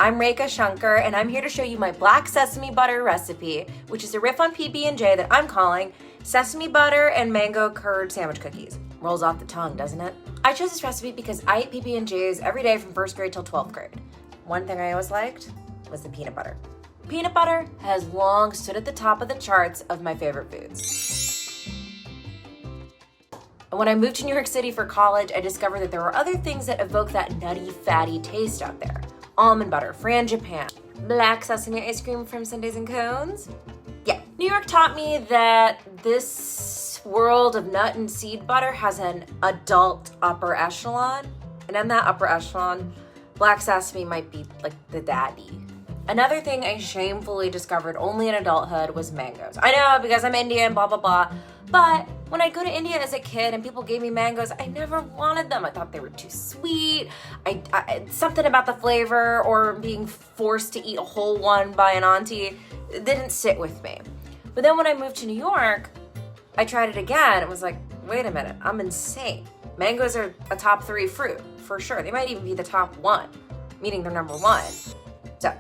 I'm Rekha Shankar, and I'm here to show you my black sesame butter recipe, which is a riff on PB&J that I'm calling sesame butter and mango curd sandwich cookies. Rolls off the tongue, doesn't it? I chose this recipe because I ate PB&Js every day from 1st grade till 12th grade. One thing I always liked was the peanut butter. Peanut butter has long stood at the top of the charts of my favorite foods. And when I moved to New York City for college, I discovered that there were other things that evoke that nutty, fatty taste out there. Almond butter, Frangipan, black sesame ice cream from Sundays and Cones. Yeah, New York taught me that this world of nut and seed butter has an adult upper echelon. And in that upper echelon, black sesame might be like the daddy. Another thing I shamefully discovered only in adulthood was mangoes. I know, because I'm Indian, blah, blah, blah. But when I'd go to India as a kid and people gave me mangoes, I never wanted them. I thought they were too sweet. Something about the flavor or being forced to eat a whole one by an auntie didn't sit with me. But then when I moved to New York, I tried it again. It was like, wait a minute, I'm insane. Mangoes are a top 3 fruit, for sure. They might even be the top 1, meaning they're number 1. So,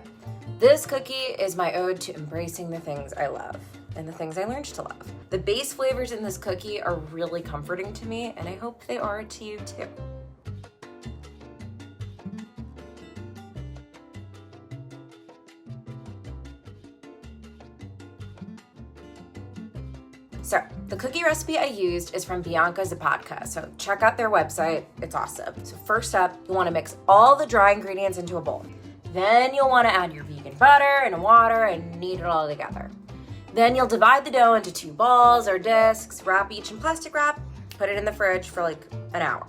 this cookie is my ode to embracing the things I love and the things I learned to love. The base flavors in this cookie are really comforting to me, and I hope they are to you too. So, the cookie recipe I used is from Bianca Zapadka, so check out their website, it's awesome. So first up, you wanna mix all the dry ingredients into a bowl. Then you'll wanna add your vegan butter and water and knead it all together. Then you'll divide the dough into 2 balls or discs, wrap each in plastic wrap, put it in the fridge for like an hour.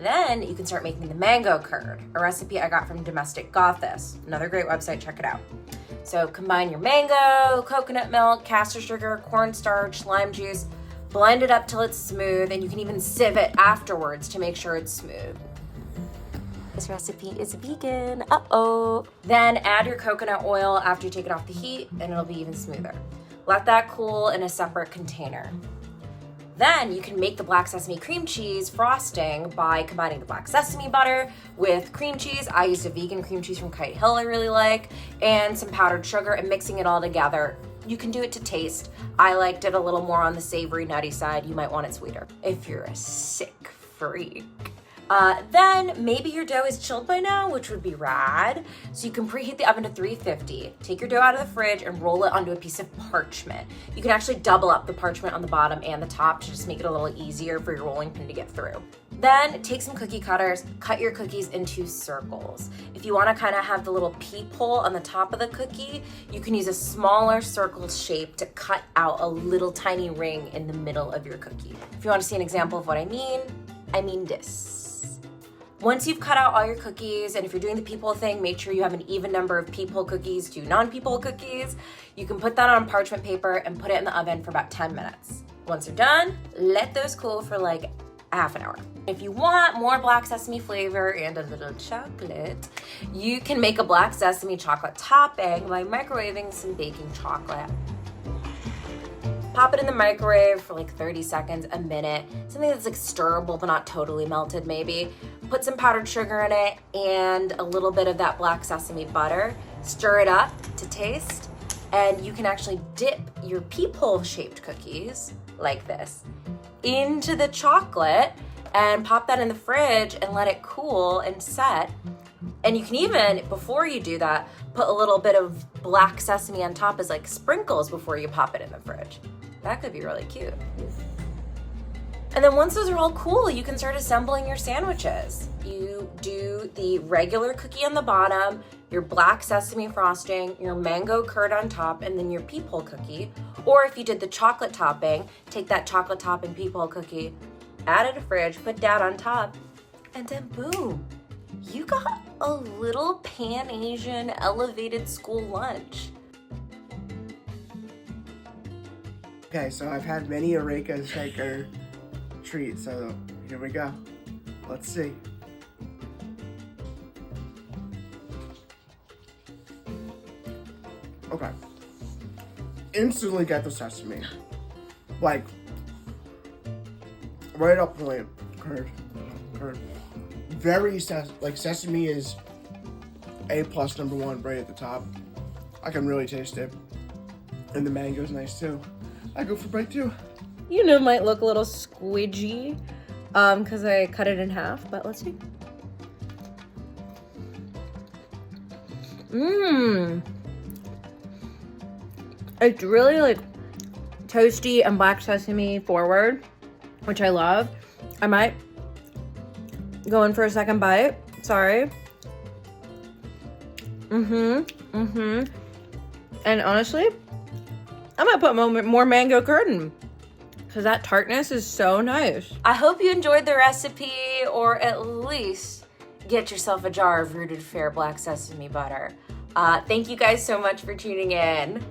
Then you can start making the mango curd, a recipe I got from Domestic Goddess, another great website, check it out. So combine your mango, coconut milk, castor sugar, cornstarch, lime juice, blend it up till it's smooth, and you can even sieve it afterwards to make sure it's smooth. This recipe is vegan, uh-oh. Then add your coconut oil after you take it off the heat, and it'll be even smoother. Let that cool in a separate container. Then you can make the black sesame cream cheese frosting by combining the black sesame butter with cream cheese. I used a vegan cream cheese from Kite Hill I really like, and some powdered sugar, and mixing it all together. You can do it to taste. I liked it a little more on the savory, nutty side. You might want it sweeter if you're a sick freak. Then maybe your dough is chilled by now, which would be rad. So you can preheat the oven to 350, take your dough out of the fridge and roll it onto a piece of parchment. You can actually double up the parchment on the bottom and the top to just make it a little easier for your rolling pin to get through. Then take some cookie cutters, cut your cookies into circles. If you wanna kinda have the little peephole on the top of the cookie, you can use a smaller circle shape to cut out a little tiny ring in the middle of your cookie. If you wanna see an example of what I mean this. Once you've cut out all your cookies, and if you're doing the peephole thing, make sure you have an even number of peephole cookies to non-peephole cookies. You can put that on parchment paper and put it in the oven for about 10 minutes. Once they're done, let those cool for like half an hour. If you want more black sesame flavor and a little chocolate, you can make a black sesame chocolate topping by microwaving some baking chocolate. Pop it in the microwave for like 30 seconds, a minute, something that's like stirrable but not totally melted maybe. Put some powdered sugar in it and a little bit of that black sesame butter. Stir it up to taste, and you can actually dip your peephole shaped cookies like this into the chocolate and pop that in the fridge and let it cool and set. And you can even, before you do that, put a little bit of black sesame on top as like sprinkles before you pop it in the fridge. That could be really cute. And then once those are all cool, you can start assembling your sandwiches. You do the regular cookie on the bottom, your black sesame frosting, your mango curd on top, and then your peephole cookie. Or if you did the chocolate topping, take that chocolate topping peephole cookie, add it to the fridge, put that on top, and then boom, you got a little Pan-Asian elevated school lunch. Okay, so I've had many a Rekha Shankar treat, so here we go. Let's see. Okay. Instantly get the sesame. Like, right up point. Curd. Very, like, sesame is A+ #1 right at the top. I can really taste it. And the mango's nice too. I go for bite 2. You know, it might look a little squidgy because I cut it in half, but let's see. It's really like toasty and black sesame forward, which I love. I might go in for a second bite. Sorry. And honestly, I might put more mango curd because that tartness is so nice. I hope you enjoyed the recipe, or at least get yourself a jar of Rooted Fair black sesame butter. Thank you guys so much for tuning in.